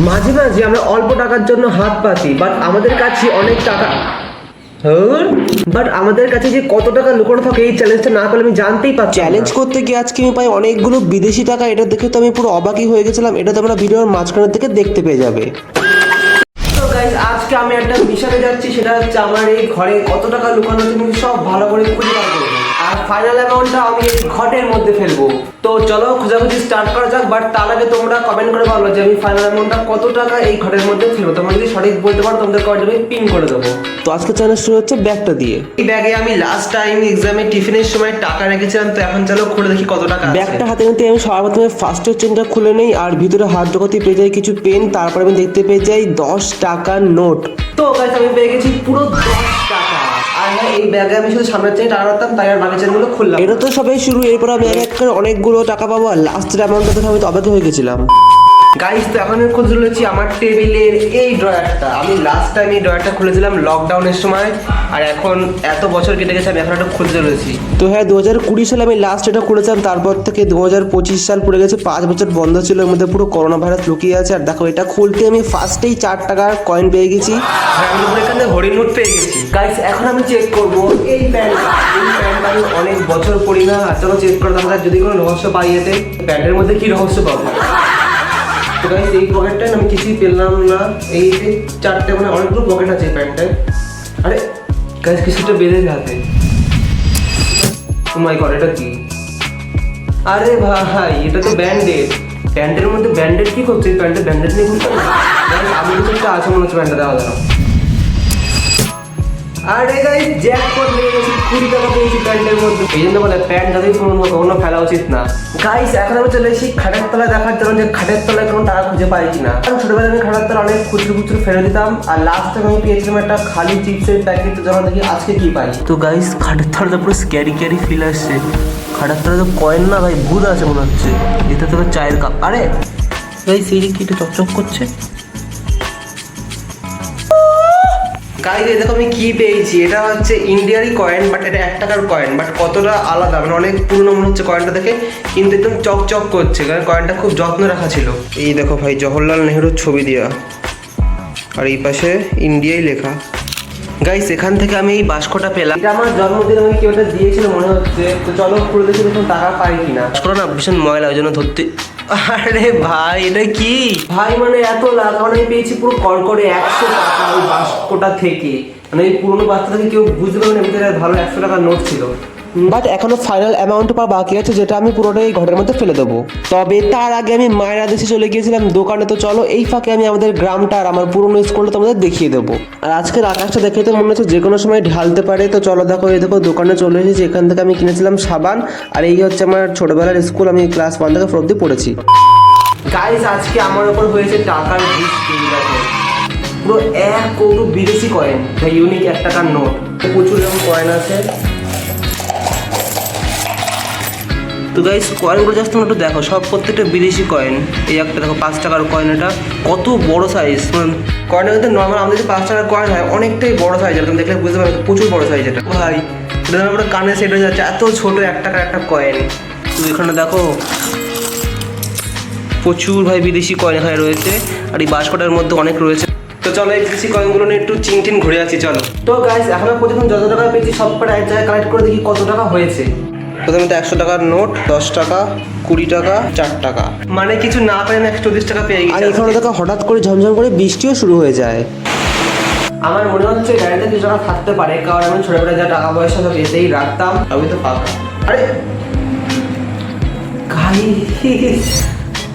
মাঝে মাঝে আমরা অল্প টাকার জন্য হাত পাতি, বাট আমাদের কাছে অনেক টাকা আমাদের কাছে যে কত টাকা লুকানো থাকে এই চ্যালেঞ্জটা না করলে আমি জানতেই পারছি। চ্যালেঞ্জ করতে গিয়ে আজকে আমি পাই অনেকগুলো বিদেশি টাকা। এটা দেখে তো আমি পুরো অবাকই হয়ে গেছিলাম। এটা তোমরা ভিডিওর মাঝখানের থেকে দেখতে পেয়ে যাবে। তো গাইস, আজকে আমি একটা মিশনে যাচ্ছি, সেটা হচ্ছে আমার এই ঘরে কত টাকা লুকানো আছে আমি সব ভালো করে খুঁজে বার করবো, আর ফাইনাল অ্যামাউন্টটা আমি এই ঘটের মধ্যে ফেলবো। তো চলো খোঁজাখুঁজি স্টার্ট করা যাক। বাট তার আগে তোমরা কমেন্ট করে বলো যে আমি ফাইনাল অ্যামাউন্টটা কত টাকা এই ঘটের মধ্যে ফেলবো। তোমরা যদি সঠিক বলতে পারো তোমাদের কমেন্টে আমি পিন করে দেবো। তো আজকে চ্যালেঞ্জ শুরু হচ্ছে ব্যাগটা দিয়ে। এই ব্যাগে আমি লাস্ট টাইম এক্সামে টিফিনের সময় টাকা রেখেছিলাম, তো এখন চলো খুলে দেখি কত টাকা আছে। ব্যাগটা হাতে নিতে আমি সবার প্রথমে ফার্স্টের চেনটা খুলে নেই, আর ভিতরে হাত ঢোকাতে পেয়ে যাই কিছু পেন। তারপর আমি দেখতে পেয়ে যাই 10 টাকার নোট। তো গাইস, আমি পেয়ে গেছি পুরো 10 টাকা। আর হ্যাঁ, এই ব্যাগে আমি শুধু সামনের চেন টাকা রাখতাম, তাই আর বাকি চেনগুলো খুললাম। এটা তো সবাই শুরু, এরপর আমি এক এক করে অনেকগুলো টাকা পাবো। আর লাস্টের অ্যামাউন্টটা দেখে আমি তো অবাক হয়ে গেছিলাম। গাইস, তো এখন আমি খুঁজে রয়েছি আমার টেবিলের এই ড্রয়ারটা। আমি লাস্ট টাইম এই ড্রয়ারটা খুলেছিলাম লকডাউনের সময়, আর এখন এত বছর কেটে গেছে আমি এখন একটা খুঁজে রয়েছি। তো হ্যাঁ, 2020 সালে আমি লাস্ট এটা খুলেছিলাম। তারপর থেকে 2025 সাল পড়ে গেছে, 5 বছর বন্ধ ছিল। এর মধ্যে পুরো করোনা ভাইরাস লুকিয়ে আছে। আর দেখো, এটা খুলতে আমি ফার্স্টেই 4 টাকার কয়েন পেয়ে গেছি। আমি এখানে হরিণ নোট পেয়ে গেছি। গাইস, এখন আমি চেক করবো এই প্যান্টটা। এই প্যান্টটা আমি অনেক বছর পরি না। আর চলো চেক করে দেখা যদি কোনো রহস্য পাই এতে। প্যান্টের মধ্যে কি রহস্য পাবো। তো গাইস, এই পকেটটায় আমি কিছুই পেলাম না। এই যে 4টে মানে অনেকগুলো পকেট আছে এই প্যান্টটায়। আরে গাইস, কিছুটা বেঁধেছে হাতে। ও মাই গড, এটা কি? আরে ভাই, এটা তো ব্যান্ডেড। প্যান্টের মধ্যে ব্যান্ডেড কি করছে? এই প্যান্টের ব্যান্ডেড নিয়ে খুলতে হবে। আমি কিছু একটা আছে মনে হচ্ছে প্যান্টটা দেওয়া দাঁড়াও। আরে গাইস, জ্যাকপট নিয়ে গেছি, 20 টাকা পেয়েছি প্যান্টের মধ্যে। এই জন্য বলে প্যান্ট যাদের কোনো ফেলা উচিত না। গাইস, এখন আমি চলে এসেছি খাটের তলায় দেখার জন্য যে খাটের তলায় কোনো টাকা খুঁজে পাই কিনা। কারণ ছোটবেলায় আমি খাটের তলায় অনেক খুচরো খুচরো ফেলে দিতাম। আর লাস্ট টাইম আমি পেয়েছিলাম একটা খালি চিপসের প্যাকেট। যখন দেখি আজকে কি পাই। তো গাইস, খাটের তলায় পুরো স্ক্যারি ফিল আসছে। খাটের তলায় তো কয়েন না ভাই, ভূত আছে মনে হচ্ছে। এটা তো চায়ের কাপ। আরে গাইস, এই যে কি এটা চকচক করছে। গাইস, এই দেখো আমি কি পেয়েছি। এটা হচ্ছে ইন্ডিয়ারই কয়েন, বাট এটা 1 টাকার কয়েন। বাট কতটা আলাদা, মানে অনেক পুরনো মনে হচ্ছে কয়েনটা দেখে, কিন্তু একদম চকচক করছে। কারণ কয়েনটা খুব যত্ন রাখা ছিল। এই দেখো ভাই, জওহরলাল নেহরুর ছবি দেওয়া, আর এই পাশে ইন্ডিয়াই লেখা। গাইস, এখান থেকে আমি এই বাস্কটা পেলাম। এটা আমার জন্মদিন আমি কেউ একটা দিয়েছিল মনে হচ্ছে। তো চলো খুলে দেখি দেখুন টাকা পাই কিনা। বাস্কটা না ভীষণ ময়লা, ওই জন্য ধরতে। আরে ভাই, এটা কি ভাই? মানে এত লাখ মানে আমি পেয়েছি পুরো কড়কড়ে 100 টাকা ওই বাস্কটা থেকে। মানে এই পুরোনো বাচ্চা থেকে কেউ বুঝতে পারবে না ভিতরে ভালো 100 টাকার নোট ছিল। বাট এখনো ফাইনাল অ্যামাউন্ট পাওয়া বাকি আছে, যেটা আমি পুরোটাই ঘরের মধ্যে ফেলে দেবো। তবে তার আগে আমি মায়ের আদেশে চলে গিয়েছিলাম দোকানে। তো চলো এই ফাঁকে আমি আমাদের গ্রামটা আর আমার পুরোনো স্কুলটা তোমাদের দেখিয়ে দেবো। আর আজকের আকাশটা দেখে তো মনে হচ্ছে যে কোনো সময় ঢালতে পারে। তো চলো দেখো, এই দেখো দোকানে চলে এসেছি। এখান থেকে আমি কিনেছিলাম সাবান। আর এই হচ্ছে আমার ছোটবেলার স্কুল, আমি ক্লাস 1 থেকে 4 অবধি পড়েছি। গাইস, আজকে আমার ওপর হয়েছে টাকার বৃষ্টি। দেখো পুরো 1 কৌটো বিদেশি কয়েন, ইউনিক 1 টাকার নোট। প্রচুর এরকম কয়েন আছে। তো গাইস, কয়েনগুলো জাস্ট তোমরা একটু দেখো, সব প্রত্যেকটা বিদেশি কয়েন। এই একটা দেখো 5 টাকার কয়েন, এটা কত বড় সাইজ। কয়েনটা কিন্তু নর্মাল আমাদের যে 5 টাকার কয়েন হয় অনেকটাই বড় সাইজ। তুমি দেখলে বুঝতে পারবে প্রচুর বড় সাইজ এটা। ভাই, এটা পুরো কানে সেট হয়ে যাচ্ছে, এত ছোট 1 টাকার একটা কয়েন। তো এখানে দেখো প্রচুর ভাই বিদেশি কয়েন এখানে রয়েছে। আর এই বাস্কটার মধ্যে অনেক রয়েছে। তো চলো এই বিদেশি কয়েনগুলো নিয়ে একটু চিনটিন ঘুরে আছি। চলো। তো গাইস, এখন পর্যন্ত যত টাকা পেয়েছি সব কটা এক জায়গায় কালেক্ট করে দেখি কত টাকা হয়েছে। প্রথমে তো 100 টাকার নোট, 10 টাকা, 20 টাকা, 4 টাকা, মানে কিছু না পেয়ে 130 টাকা পেয়ে গেছি। আর এখানে দেখো হঠাৎ করে ঝমঝম করে বৃষ্টিও শুরু হয়ে যায়। আমার মনে হচ্ছে গাড়িতে কিছু টাকা থাকতে পারে, কারণ আমি ছোটবেলায় যা টাকা পয়সা সব এতেই রাখতাম। আমি তো ফাঁকা। আরে গাইস,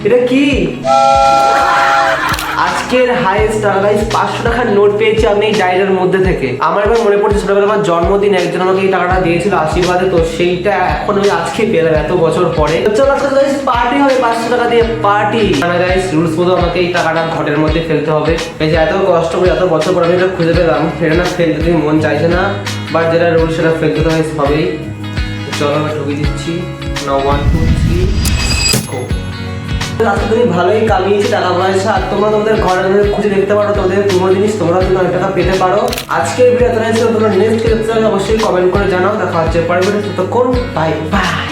এটা কি? আজকের হাইয়েস্ট টাকা গাইস 500 টাকার নোট পেয়েছি আমি এই ডায়েরির মধ্যে থেকে। আমার এবার মনে পড়ছে ছোটবেলায় আমার জন্মদিন একজন আমাকে এই টাকাটা দিয়েছিল আশীর্বাদে। তো সেইটা এখন আমি আজকে পেলাম এত বছর পরে। চলো আজকে গাইস পার্টি হবে 500 টাকা দিয়ে পার্টি। মানে গাইস রুলস মতো আমাকে এই টাকাটা ঘটের মধ্যে ফেলতে হবে। এই যে এত কষ্ট করে এত বছর পর আমি এটা খুঁজে পেলাম, সেটা না ফেলতে তুমি মন চাইছে না, বাট যেটা রুল সেটা ফেলতে তো গাইস হবেই। চলো আমি ঢুকে দিচ্ছি। না 1 2 3 গো। আজকে তুমি ভালোই কামিয়েছি টাকা পয়সা। আর তোমরা তোমাদের ঘরের মধ্যে খুঁজে দেখতে পারো তোমাদের পুরো জিনিস, তোমরা কিন্তু অনেক টাকা পেতে পারো। আজকের ভিডিও এতটাই ছিল। তোমরা নেক্সট অবশ্যই কমেন্ট করে জানাও। দেখা হচ্ছে পরের ভিডিওতে। ততক্ষণ বাই বাই।